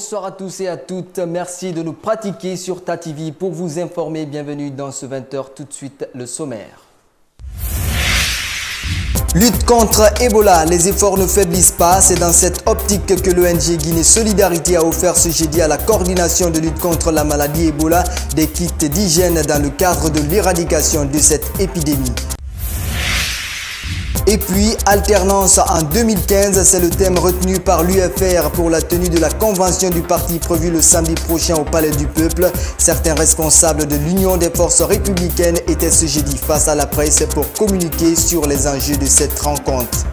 Bonsoir à tous et à toutes. Merci de nous pratiquer sur TATV pour vous informer. Bienvenue dans ce 20h. Tout de suite, le sommaire. Lutte contre Ebola, les efforts ne faiblissent pas. C'est dans cette optique que l'ONG Guinée Solidarité a offert ce jeudi à la coordination de lutte contre la maladie Ebola des kits d'hygiène dans le cadre de l'éradication de cette épidémie. Et puis, alternance en 2015, c'est le thème retenu par l'UFR pour la tenue de la convention du parti prévue le samedi prochain au Palais du Peuple. Certains responsables de l'Union des forces républicaines étaient ce jeudi face à la presse pour communiquer sur les enjeux de cette rencontre.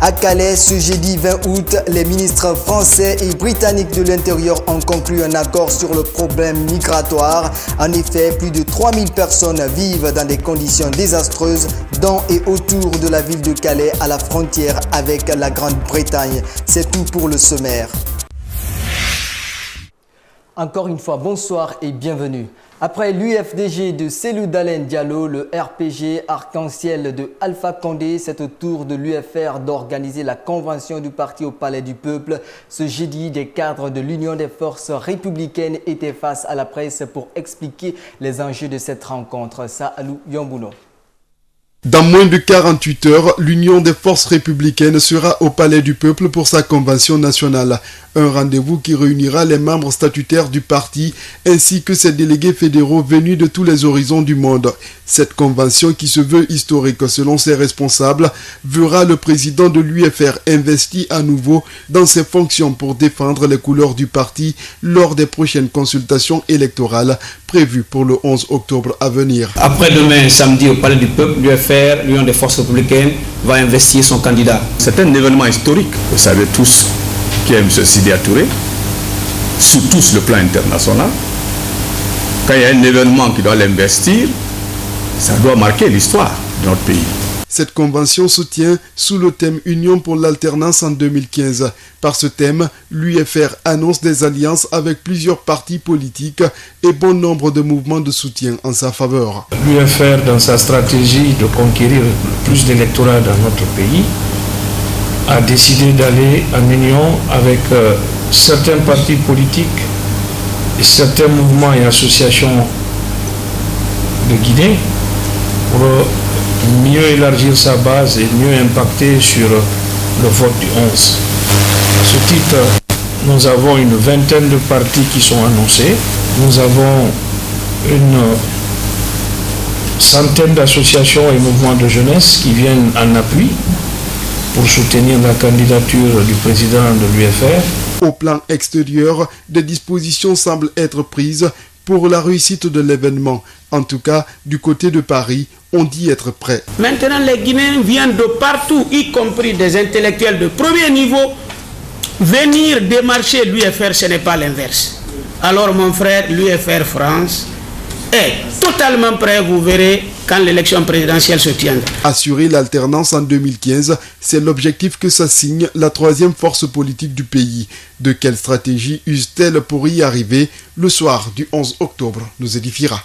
À Calais, ce jeudi 20 août, les ministres français et britanniques de l'Intérieur ont conclu un accord sur le problème migratoire. En effet, plus de 3000 personnes vivent dans des conditions désastreuses dans et autour de la ville de Calais à la frontière avec la Grande-Bretagne. C'est tout pour le sommaire. Encore une fois, bonsoir et bienvenue. Après l'UFDG de Cellou Dalein Diallo, le RPG Arc-en-Ciel de Alpha Condé, c'est au tour de l'UFR d'organiser la convention du parti au Palais du Peuple. Ce jeudi, des cadres de l'Union des forces républicaines étaient face à la presse pour expliquer les enjeux de cette rencontre. Salou Yambouno. Dans moins de 48 heures, l'Union des forces républicaines sera au Palais du Peuple pour sa convention nationale. Un rendez-vous qui réunira les membres statutaires du parti ainsi que ses délégués fédéraux venus de tous les horizons du monde. Cette convention qui se veut historique selon ses responsables verra le président de l'UFR investi à nouveau dans ses fonctions pour défendre les couleurs du parti lors des prochaines consultations électorales prévues pour le 11 octobre à venir. Après-demain, samedi, au Palais du Peuple, l'UFR, l'Union des forces républicaines, va investir son candidat. C'est un événement historique. Vous savez tous qui est M. Sidi Touré, sur tous le plan international. Quand il y a un événement qui doit l'investir, ça doit marquer l'histoire de notre pays. Cette convention se tient sous le thème Union pour l'alternance en 2015. Par ce thème, l'UFR annonce des alliances avec plusieurs partis politiques et bon nombre de mouvements de soutien en sa faveur. L'UFR, dans sa stratégie de conquérir plus d'électorats dans notre pays, a décidé d'aller en union avec certains partis politiques et certains mouvements et associations de Guinée pour mieux élargir sa base et mieux impacter sur le vote du 11. À ce titre, nous avons une vingtaine de partis qui sont annoncés. Nous avons une centaine d'associations et mouvements de jeunesse qui viennent en appui pour soutenir la candidature du président de l'UFR. Au plan extérieur, des dispositions semblent être prises pour la réussite de l'événement. En tout cas, du côté de Paris, on dit être prêt. Maintenant, les Guinéens viennent de partout, y compris des intellectuels de premier niveau. Venir démarcher l'UFR, ce n'est pas l'inverse. Alors, mon frère, l'UFR France est totalement prêt, vous verrez, quand l'élection présidentielle se tiendra. Assurer l'alternance en 2015, c'est l'objectif que s'assigne la troisième force politique du pays. De quelle stratégie use-t-elle pour y arriver? Le soir du 11 octobre nous édifiera.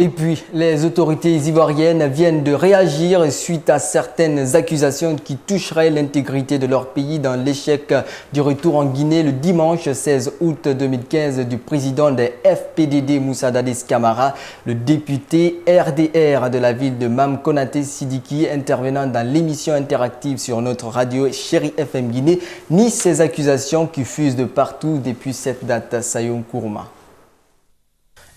Et puis, les autorités ivoiriennes viennent de réagir suite à certaines accusations qui toucheraient l'intégrité de leur pays dans l'échec du retour en Guinée le dimanche 16 août 2015 du président des FPDD Moussa Dadis Camara, le député RDR de la ville de Mam Konaté Sidiki, intervenant dans l'émission interactive sur notre radio Chéri FM Guinée, nie ces accusations qui fusent de partout depuis cette date. Sayon Kourma.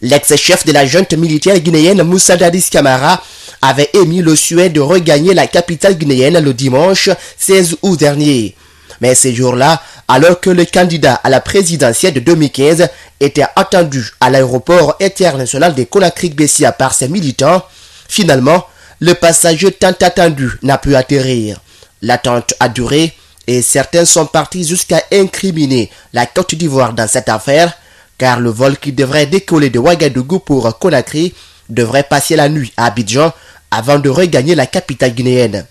L'ex-chef de la junte militaire guinéenne Moussa Dadis Camara avait émis le souhait de regagner la capitale guinéenne le dimanche 16 août dernier. Mais ces jours-là, alors que le candidat à la présidentielle de 2015 était attendu à l'aéroport international de Conakry-Bessia par ses militants, finalement, le passager tant attendu n'a pu atterrir. L'attente a duré et certains sont partis jusqu'à incriminer la Côte d'Ivoire dans cette affaire, car le vol qui devrait décoller de Ouagadougou pour Conakry devrait passer la nuit à Abidjan avant de regagner la capitale guinéenne.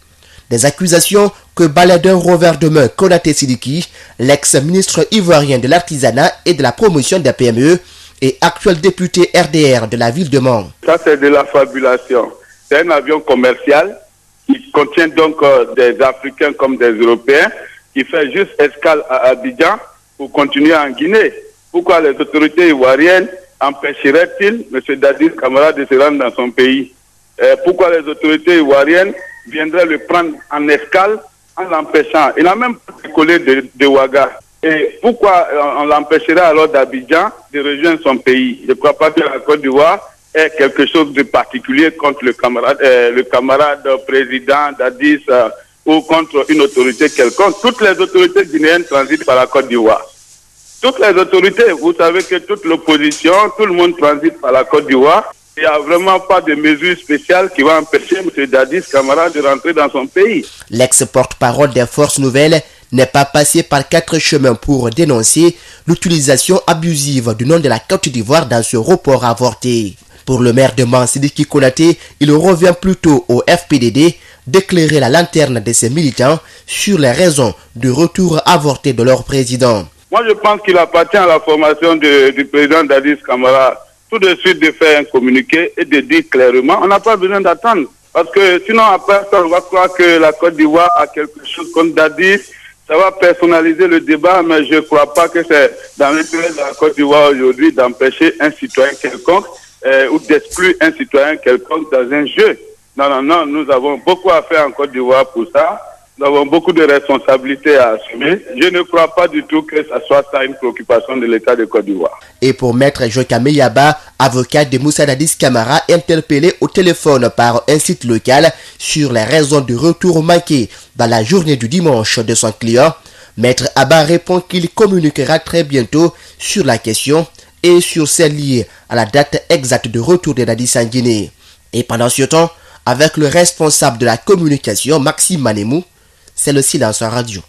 Des accusations que balaye d'un revers de main Konaté Sidiki, l'ex-ministre ivoirien de l'artisanat et de la promotion des PME et actuel député RDR de la ville de Mans. Ça, c'est de la fabulation. C'est un avion commercial qui contient donc des Africains comme des Européens. qui fait juste escale à Abidjan pour continuer en Guinée. Pourquoi les autorités ivoiriennes empêcheraient-ils M. Dadis Camara de se rendre dans son pays? Pourquoi les autorités ivoiriennes viendraient le prendre en escale en l'empêchant? Il n'a même pas décollé de Ouaga. Et pourquoi on l'empêcherait alors d'Abidjan de rejoindre son pays? Je ne crois pas que la Côte d'Ivoire ait quelque chose de particulier contre le camarade président Dadis ou contre une autorité quelconque. Toutes les autorités guinéennes transitent par la Côte d'Ivoire. Toutes les autorités, vous savez que toute l'opposition, tout le monde transite par la Côte d'Ivoire. Il n'y a vraiment pas de mesure spéciale qui va empêcher M. Dadis Camara de rentrer dans son pays. L'ex-porte-parole des forces nouvelles n'est pas passé par 4 chemins pour dénoncer l'utilisation abusive du nom de la Côte d'Ivoire dans ce report avorté. Pour le maire de Man, Sidiki Konaté, il revient plutôt au FPDD d'éclairer la lanterne de ses militants sur les raisons du retour avorté de leur président. Moi, je pense qu'il appartient à la formation du président Dadis Camara tout de suite de faire un communiqué et de dire clairement, on n'a pas besoin d'attendre. Parce que sinon, après ça, on va croire que la Côte d'Ivoire a quelque chose contre Dadis. Ça va personnaliser le débat, mais je ne crois pas que c'est dans l'intérêt de la Côte d'Ivoire aujourd'hui d'empêcher un citoyen quelconque ou d'exclure un citoyen quelconque dans un jeu. Non, nous avons beaucoup à faire en Côte d'Ivoire pour ça. Nous avons beaucoup de responsabilités à assumer. Je ne crois pas du tout que ça soit ça une préoccupation de l'État de Côte d'Ivoire. Et pour Maître Jokamé Yaba, avocat de Moussa Dadis Camara, interpellé au téléphone par un site local sur les raisons du retour manqué dans la journée du dimanche de son client, Maître Abba répond qu'il communiquera très bientôt sur la question et sur celle liée à la date exacte de retour de Dadis en Guinée. Et pendant ce temps, avec le responsable de la communication, Maxime Manemou, c'est le silence en radio.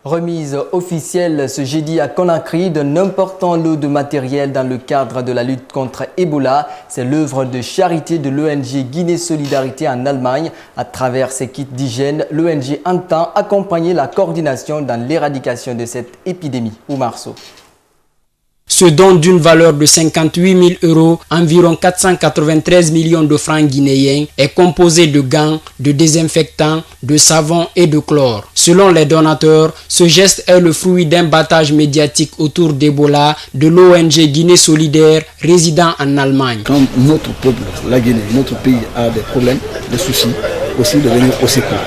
Remise officielle ce jeudi à Conakry d'un important lot de matériel dans le cadre de la lutte contre Ebola. C'est l'œuvre de charité de l'ONG Guinée Solidarité en Allemagne. À travers ses kits d'hygiène, l'ONG entend accompagner la coordination dans l'éradication de cette épidémie. Oumar Sow. Ce don d'une valeur de 58 000 €, environ 493 millions de francs guinéens, est composé de gants, de désinfectants, de savon et de chlore. Selon les donateurs, ce geste est le fruit d'un battage médiatique autour d'Ebola de l'ONG Guinée Solidaire résidant en Allemagne. Quand notre peuple, la Guinée, notre pays a des problèmes, des soucis, aussi de venir au secours.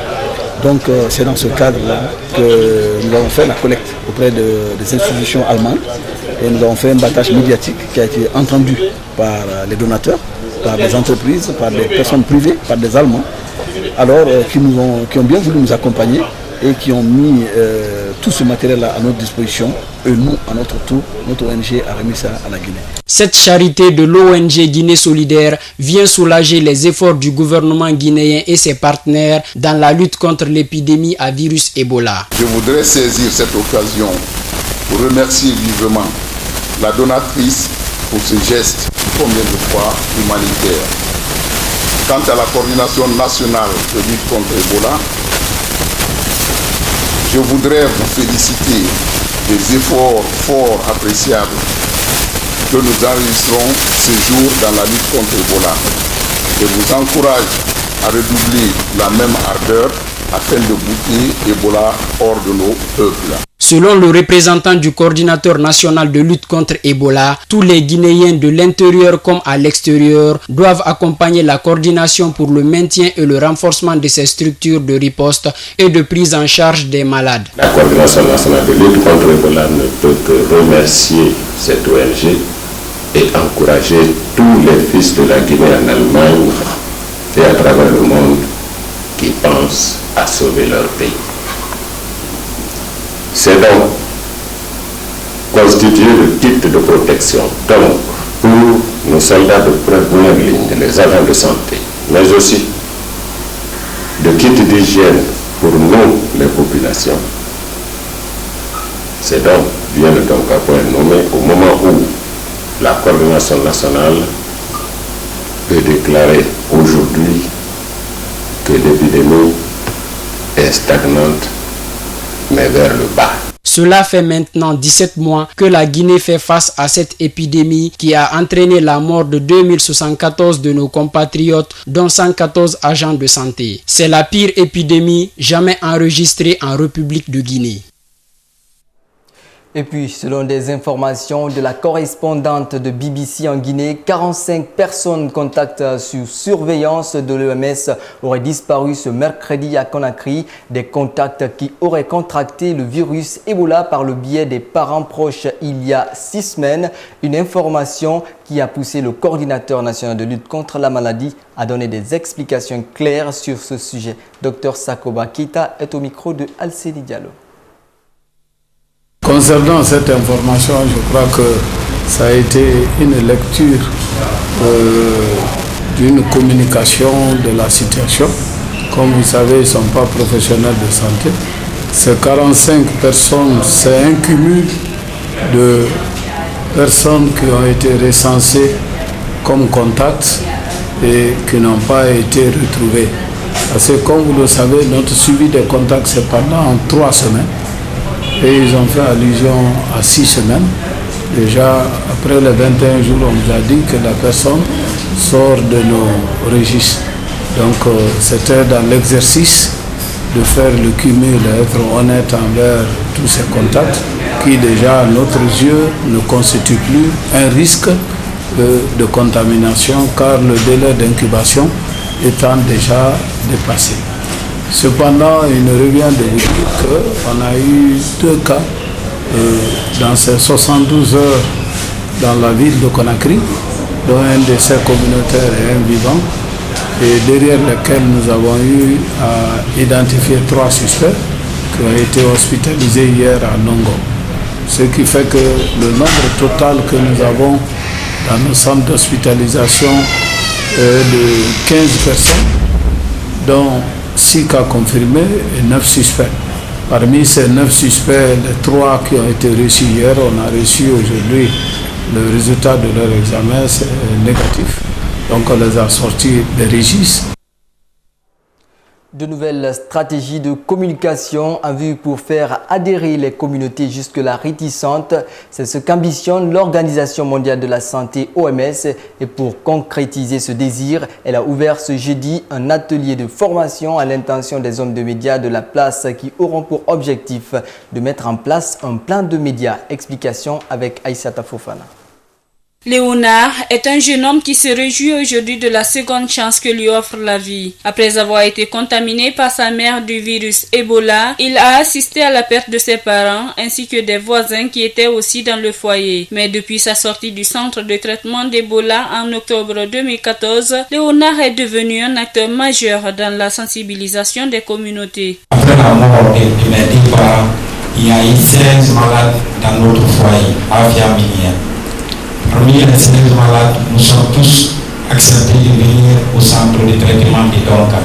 Donc c'est dans ce cadre-là que nous avons fait la collecte auprès des institutions allemandes et nous avons fait un battage médiatique qui a été entendu par les donateurs, par des entreprises, par des personnes privées, par des Allemands, alors qui ont bien voulu nous accompagner et qui ont mis tout ce matériel-là à notre disposition. Et nous, à notre tour, notre ONG a remis ça à la Guinée. Cette charité de l'ONG Guinée Solidaire vient soulager les efforts du gouvernement guinéen et ses partenaires dans la lutte contre l'épidémie à virus Ebola. Je voudrais saisir cette occasion pour remercier vivement la donatrice pour ce geste combien de fois humanitaire. Quant à la coordination nationale de lutte contre Ebola, je voudrais vous féliciter des efforts forts appréciables que nous enregistrons ce jour dans la lutte contre Ebola et vous encourage à redoubler la même ardeur afin de bouter Ebola hors de nos peuples. Selon le représentant du coordinateur national de lutte contre Ebola, tous les Guinéens de l'intérieur comme à l'extérieur doivent accompagner la coordination pour le maintien et le renforcement de ces structures de riposte et de prise en charge des malades. La coordination nationale de lutte contre Ebola ne peut que remercier cette ONG et encourager tous les fils de la Guinée en Allemagne et à travers le monde qui pensent à sauver leur pays. C'est donc constituer le kit de protection, donc pour nos soldats de première ligne, les agents de santé, mais aussi de kit d'hygiène pour nous, les populations. C'est donc bien donc à point nommé au moment où la coordination nationale peut déclarer aujourd'hui que l'épidémie est stagnante mais vers le bas. Cela fait maintenant 17 mois que la Guinée fait face à cette épidémie qui a entraîné la mort de 2074 de nos compatriotes, dont 114 agents de santé. C'est la pire épidémie jamais enregistrée en République de Guinée. Et puis, selon des informations de la correspondante de BBC en Guinée, 45 personnes contacts sous surveillance de l'OMS auraient disparu ce mercredi à Conakry. Des contacts qui auraient contracté le virus Ebola par le biais des parents proches il y a 6 semaines. Une information qui a poussé le coordinateur national de lutte contre la maladie à donner des explications claires sur ce sujet. Dr Sakoba Keita est au micro de Alcélie Diallo. Concernant cette information, je crois que ça a été une lecture d'une communication de la situation. Comme vous savez, ils ne sont pas professionnels de santé. Ces 45 personnes, c'est un cumul de personnes qui ont été recensées comme contacts et qui n'ont pas été retrouvées. Parce que comme vous le savez, notre suivi des contacts, c'est pendant 3 semaines. Et ils ont fait allusion à 6 semaines. Déjà, après les 21 jours, on nous a dit que la personne sort de nos registres. Donc, c'était dans l'exercice de faire le cumul, d'être honnête envers tous ces contacts qui, déjà, à notre yeux, ne constituent plus un risque de contamination car le délai d'incubation étant déjà dépassé. Cependant, il me revient de vous dire qu'on a eu 2 cas dans ces 72 heures dans la ville de Conakry, dont un décès communautaire et un vivant, et derrière lesquels nous avons eu à identifier 3 suspects qui ont été hospitalisés hier à Nongo. Ce qui fait que le nombre total que nous avons dans nos centres d'hospitalisation est de 15 personnes, dont 6 cas confirmés et 9 suspects. Parmi ces 9 suspects, les 3 qui ont été reçus hier, on a reçu aujourd'hui le résultat de leur examen, c'est négatif. Donc on les a sortis des registres. De nouvelles stratégies de communication en vue pour faire adhérer les communautés jusque-là réticentes. C'est ce qu'ambitionne l'Organisation mondiale de la santé OMS. Et pour concrétiser ce désir, elle a ouvert ce jeudi un atelier de formation à l'intention des hommes de médias de la place qui auront pour objectif de mettre en place un plan de médias. Explication avec Aïssata Fofana. Léonard est un jeune homme qui se réjouit aujourd'hui de la seconde chance que lui offre la vie. Après avoir été contaminé par sa mère du virus Ebola, il a assisté à la perte de ses parents ainsi que des voisins qui étaient aussi dans le foyer. Mais depuis sa sortie du centre de traitement d'Ebola en octobre 2014, Léonard est devenu un acteur majeur dans la sensibilisation des communautés. Après la mort de mes 2 parents, il y a eu 16 malades dans notre foyer à Fiaminia. Parmi les 16 malades, nous sommes tous acceptés de venir au centre de traitement de Donka.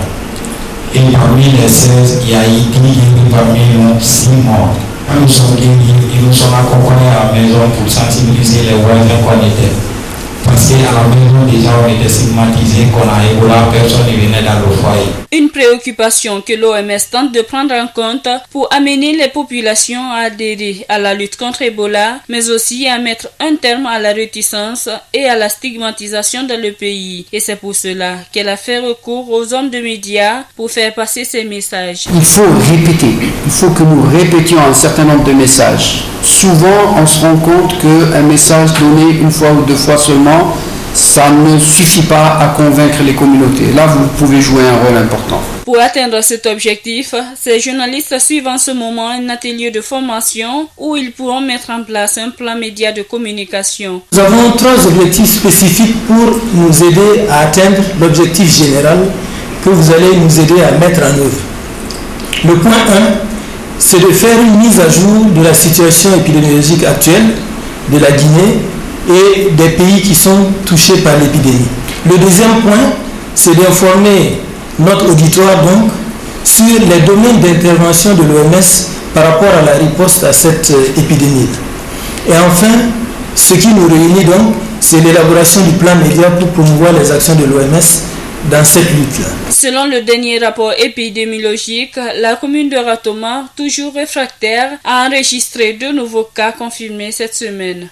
Et parmi les 16, il y a eu 10 et parmi nous 6 morts. Quand nous sommes guéris, ils nous sont accompagnés à la maison pour sensibiliser les voisins qu'on était. Parce qu'à la maison, déjà, on était stigmatisés, qu'on a Ebola, personne ne venait dans le foyer. Une préoccupation que l'OMS tente de prendre en compte pour amener les populations à adhérer à la lutte contre Ebola, mais aussi à mettre un terme à la réticence et à la stigmatisation dans le pays. Et c'est pour cela qu'elle a fait recours aux hommes de médias pour faire passer ces messages. Il faut répéter, il faut que nous répétions un certain nombre de messages. Souvent, on se rend compte qu'un message donné une fois ou 2 fois seulement, ça ne suffit pas à convaincre les communautés. Là, vous pouvez jouer un rôle important. Pour atteindre cet objectif, ces journalistes suivent en ce moment un atelier de formation où ils pourront mettre en place un plan média de communication. Nous avons 3 objectifs spécifiques pour nous aider à atteindre l'objectif général que vous allez nous aider à mettre en œuvre. Le point 1, c'est de faire une mise à jour de la situation épidémiologique actuelle de la Guinée et des pays qui sont touchés par l'épidémie. Le deuxième point, c'est d'informer notre auditoire donc sur les domaines d'intervention de l'OMS par rapport à la riposte à cette épidémie. Et enfin, ce qui nous réunit donc, c'est l'élaboration du plan média pour promouvoir les actions de l'OMS dans cette lutte-là. Selon le dernier rapport épidémiologique, la commune de Ratoma, toujours réfractaire, a enregistré 2 nouveaux cas confirmés cette semaine.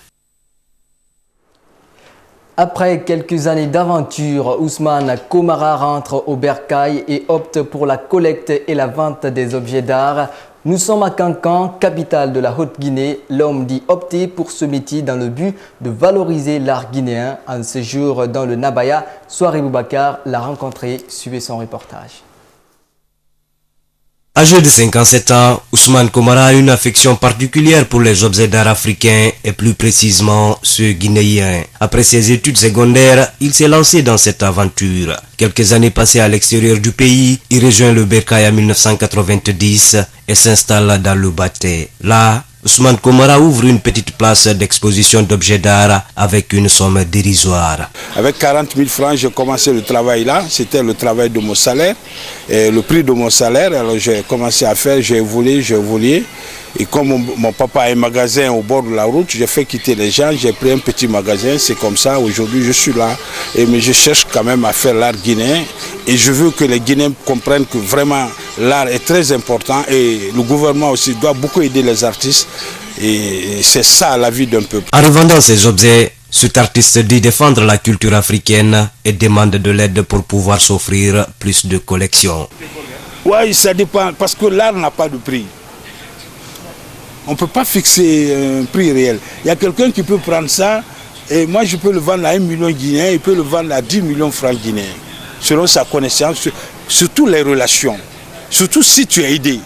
Après quelques années d'aventure, Ousmane Komara rentre au bercail et opte pour la collecte et la vente des objets d'art. Nous sommes à Kankan, capitale de la Haute-Guinée. L'homme dit opter pour ce métier dans le but de valoriser l'art guinéen. En séjour dans le Nabaya, Soirée Boubacar l'a rencontré. Suivez son reportage. Âgé de 57 ans, Ousmane Komara a une affection particulière pour les objets d'art africains et plus précisément ceux guinéens. Après ses études secondaires, il s'est lancé dans cette aventure. Quelques années passées à l'extérieur du pays, il rejoint le bercail en 1990 et s'installe dans le Baté. Là, Ousmane Komara ouvre une petite place d'exposition d'objets d'art avec une somme dérisoire. Avec 40 000 francs, j'ai commencé le travail là. C'était le travail de mon salaire. Et le prix de mon salaire, alors j'ai commencé à faire, j'ai évolué. Et comme mon papa a un magasin au bord de la route, j'ai fait quitter les gens, j'ai pris un petit magasin. C'est comme ça, aujourd'hui je suis là. Mais je cherche quand même à faire l'art guinéen. Et je veux que les Guinéens comprennent que vraiment l'art est très important. Et le gouvernement aussi doit beaucoup aider les artistes. Et c'est ça la vie d'un peuple. En revendant ces objets, cet artiste dit défendre la culture africaine et demande de l'aide pour pouvoir s'offrir plus de collections. Oui, ça dépend, parce que l'art n'a pas de prix. On ne peut pas fixer un prix réel. Il y a quelqu'un qui peut prendre ça, et moi je peux le vendre à 1 million guinéen, il peut le vendre à 10 millions francs guinéens, selon sa connaissance, surtout les relations, surtout si tu es aidé.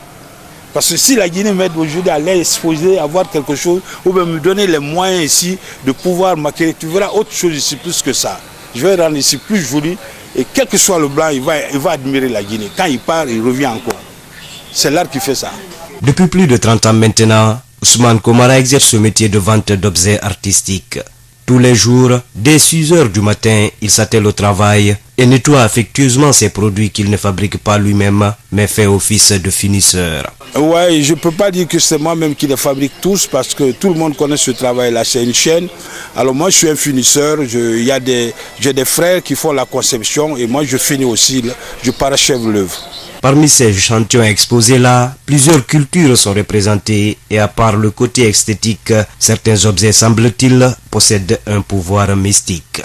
Parce que si la Guinée m'aide aujourd'hui à aller exposer, à voir quelque chose, ou bien me donner les moyens ici de pouvoir m'acquérir, tu verras autre chose ici plus que ça. Je vais rendre ici plus joli, et quel que soit le blanc, il va admirer la Guinée. Quand il part, il revient encore. C'est l'art qui fait ça. Depuis plus de 30 ans maintenant, Ousmane Komara exerce ce métier de vente d'objets artistiques. Tous les jours, dès 6 heures du matin, il s'attelle au travail et nettoie affectueusement ses produits qu'il ne fabrique pas lui-même, mais fait office de finisseur. Ouais, je ne peux pas dire que c'est moi-même qui les fabrique tous, parce que tout le monde connaît ce travail-là, c'est une chaîne. Alors moi, je suis un finisseur, j'ai des frères qui font la conception et moi, je finis aussi, je parachève l'œuvre. Parmi ces échantillons exposés là, plusieurs cultures sont représentées et à part le côté esthétique, certains objets, semble-t-il, possèdent un pouvoir mystique.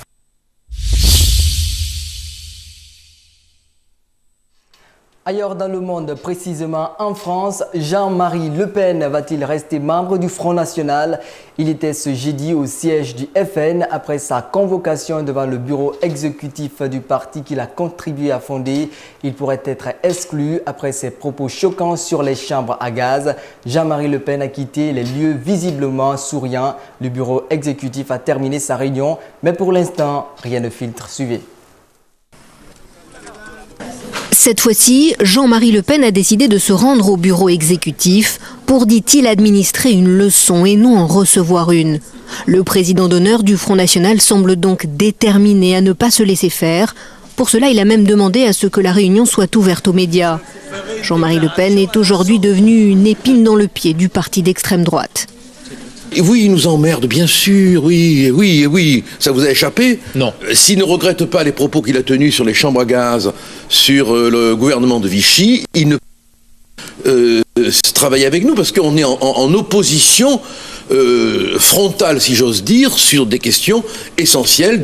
Ailleurs dans le monde, précisément en France, Jean-Marie Le Pen va-t-il rester membre du Front National? Il était ce jeudi au siège du FN après sa convocation devant le bureau exécutif du parti qu'il a contribué à fonder. Il pourrait être exclu après ses propos choquants sur les chambres à gaz. Jean-Marie Le Pen a quitté les lieux visiblement souriant. Le bureau exécutif a terminé sa réunion, mais pour l'instant, rien ne filtre. Suivez. Cette fois-ci, Jean-Marie Le Pen a décidé de se rendre au bureau exécutif pour, dit-il, administrer une leçon et non en recevoir une. Le président d'honneur du Front National semble donc déterminé à ne pas se laisser faire. Pour cela, il a même demandé à ce que la réunion soit ouverte aux médias. Jean-Marie Le Pen est aujourd'hui devenu une épine dans le pied du parti d'extrême droite. Oui, il nous emmerde, bien sûr, oui. Ça vous a échappé? Non. S'il ne regrette pas les propos qu'il a tenus sur les chambres à gaz, sur le gouvernement de Vichy, il ne peut travailler avec nous parce qu'on est en opposition frontale, si j'ose dire, sur des questions essentielles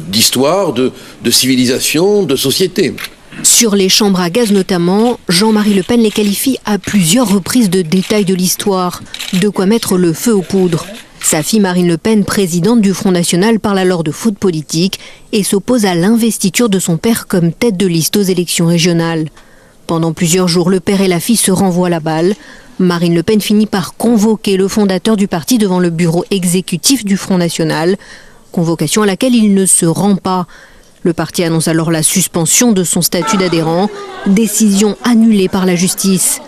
d'histoire, de civilisation, de société. Sur les chambres à gaz notamment, Jean-Marie Le Pen les qualifie à plusieurs reprises de détails de l'histoire. De quoi mettre le feu aux poudres. Sa fille Marine Le Pen, présidente du Front National, parle alors de foot politique et s'oppose à l'investiture de son père comme tête de liste aux élections régionales. Pendant plusieurs jours, le père et la fille se renvoient la balle. Marine Le Pen finit par convoquer le fondateur du parti devant le bureau exécutif du Front National. Convocation à laquelle il ne se rend pas. Le parti annonce alors la suspension de son statut d'adhérent, décision annulée par la justice.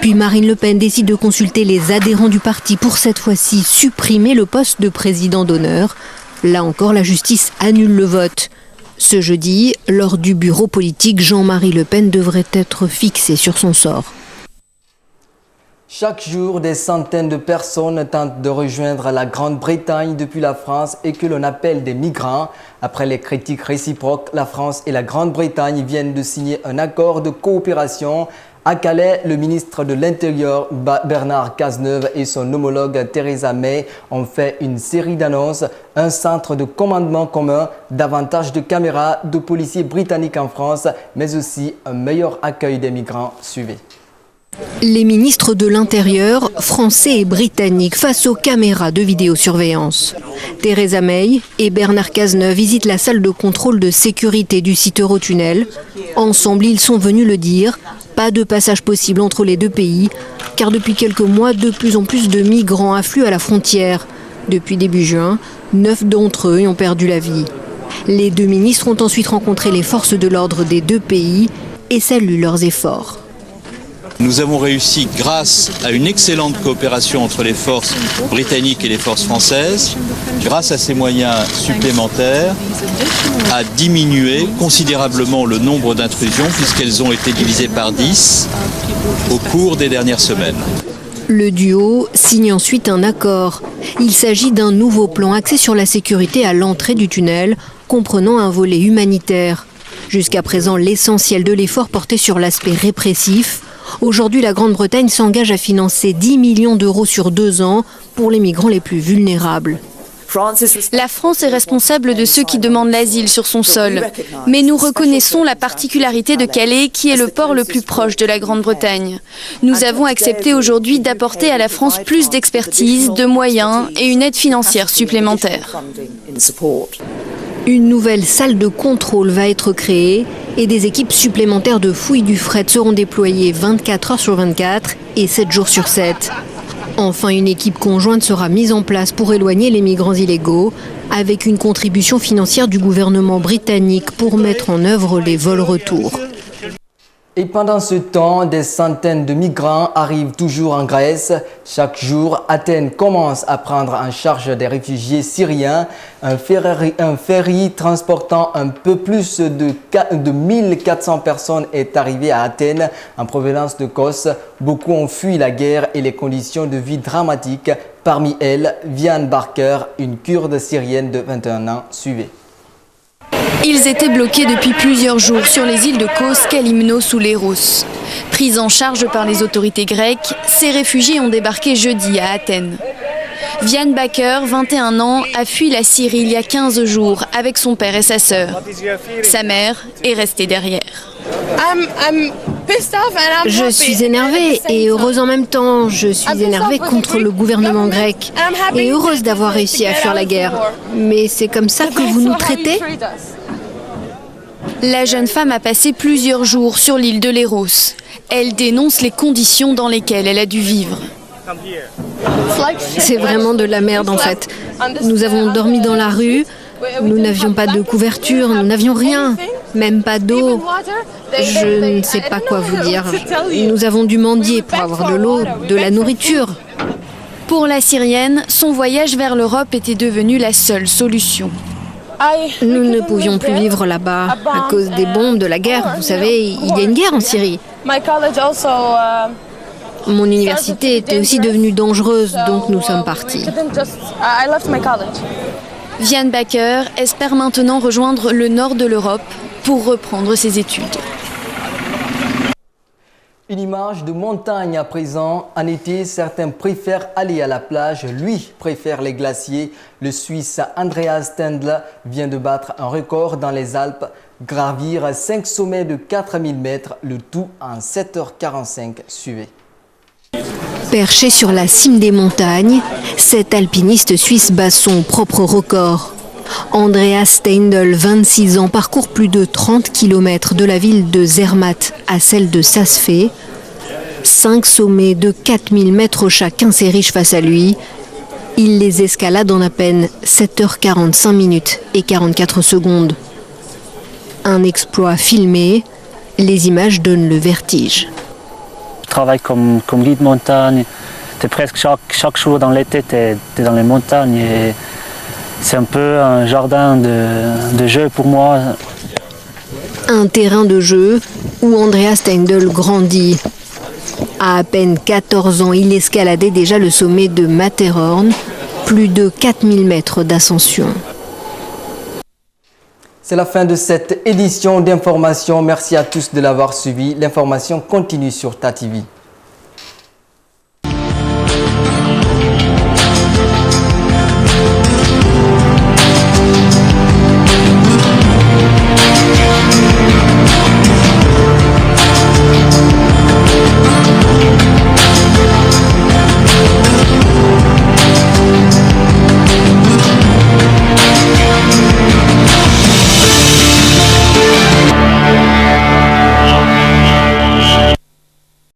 Puis Marine Le Pen décide de consulter les adhérents du parti pour cette fois-ci supprimer le poste de président d'honneur. Là encore, la justice annule le vote. Ce jeudi, lors du bureau politique, Jean-Marie Le Pen devrait être fixé sur son sort. Chaque jour, des centaines de personnes tentent de rejoindre la Grande-Bretagne depuis la France et que l'on appelle des migrants. Après les critiques réciproques, la France et la Grande-Bretagne viennent de signer un accord de coopération. À Calais, le ministre de l'Intérieur, Bernard Cazeneuve, et son homologue Theresa May ont fait une série d'annonces. Un centre de commandement commun, davantage de caméras, de policiers britanniques en France, mais aussi un meilleur accueil des migrants. Suivez. Les ministres de l'Intérieur, français et britanniques, face aux caméras de vidéosurveillance. Theresa May et Bernard Cazeneuve visitent la salle de contrôle de sécurité du site Eurotunnel. Ensemble, ils sont venus le dire, pas de passage possible entre les deux pays, car depuis quelques mois, de plus en plus de migrants affluent à la frontière. Depuis début juin, 9 d'entre eux y ont perdu la vie. Les deux ministres ont ensuite rencontré les forces de l'ordre des deux pays et saluent leurs efforts. Nous avons réussi, grâce à une excellente coopération entre les forces britanniques et les forces françaises, grâce à ces moyens supplémentaires, à diminuer considérablement le nombre d'intrusions puisqu'elles ont été divisées par 10 au cours des dernières semaines. Le duo signe ensuite un accord. Il s'agit d'un nouveau plan axé sur la sécurité à l'entrée du tunnel, comprenant un volet humanitaire. Jusqu'à présent, l'essentiel de l'effort portait sur l'aspect répressif. Aujourd'hui, la Grande-Bretagne s'engage à financer 10 millions d'euros sur 2 ans pour les migrants les plus vulnérables. La France est responsable de ceux qui demandent l'asile sur son sol. Mais nous reconnaissons la particularité de Calais, qui est le port le plus proche de la Grande-Bretagne. Nous avons accepté aujourd'hui d'apporter à la France plus d'expertise, de moyens et une aide financière supplémentaire. Une nouvelle salle de contrôle va être créée et des équipes supplémentaires de fouilles du fret seront déployées 24 heures sur 24 et 7 jours sur 7. Enfin, une équipe conjointe sera mise en place pour éloigner les migrants illégaux, avec une contribution financière du gouvernement britannique pour mettre en œuvre les vols retour. Et pendant ce temps, des centaines de migrants arrivent toujours en Grèce. Chaque jour, Athènes commence à prendre en charge des réfugiés syriens. Un ferry transportant un peu plus de 1400 personnes est arrivé à Athènes en provenance de Kos. Beaucoup ont fui la guerre et les conditions de vie dramatiques. Parmi elles, Vianne Barker, une Kurde syrienne de 21 ans. Suivez. Ils étaient bloqués depuis plusieurs jours sur les îles de Kos, Kalymnos ou Léros. Pris en charge par les autorités grecques, ces réfugiés ont débarqué jeudi à Athènes. Vianne Barker, 21 ans, a fui la Syrie il y a 15 jours avec son père et sa sœur. Sa mère est restée derrière. Je suis énervée et heureuse en même temps. Je suis énervée contre le gouvernement grec et heureuse d'avoir réussi à fuir la guerre. Mais c'est comme ça que vous nous traitez ? La jeune femme a passé plusieurs jours sur l'île de Léros. Elle dénonce les conditions dans lesquelles elle a dû vivre. C'est vraiment de la merde en fait. Nous avons dormi dans la rue, nous n'avions pas de couverture, nous n'avions rien, même pas d'eau. Je ne sais pas quoi vous dire. Nous avons dû mendier pour avoir de l'eau, de la nourriture. Pour la Syrienne, son voyage vers l'Europe était devenu la seule solution. Nous ne pouvions plus vivre là-bas à cause des bombes, de la guerre. Vous savez, il y a une guerre en Syrie. Mon université était aussi devenue dangereuse, donc nous sommes partis. Vianne Barker espère maintenant rejoindre le nord de l'Europe pour reprendre ses études. Une image de montagne à présent. En été, certains préfèrent aller à la plage. Lui préfère les glaciers. Le Suisse Andreas Stendl vient de battre un record dans les Alpes. Gravir 5 sommets de 4000 mètres, le tout en 7h45. Suivez. Perché sur la cime des montagnes, cet alpiniste suisse bat son propre record. Andreas Stendl, 26 ans, parcourt plus de 30 km de la ville de Zermatt à celle de Saas-Fee. 5 sommets de 4000 mètres chacun s'érigent face à lui. Il les escalade en à peine 7h45 minutes et 44 secondes. Un exploit filmé, les images donnent le vertige. Je travaille comme guide montagne. Presque chaque jour dans l'été, tu es dans les montagnes. Et c'est un peu un jardin de jeu pour moi. Un terrain de jeu où Andreas Stendl grandit. À peine 14 ans, il escaladait déjà le sommet de Matterhorn, plus de 4000 mètres d'ascension. C'est la fin de cette édition d'information. Merci à tous de l'avoir suivi. L'information continue sur TATV.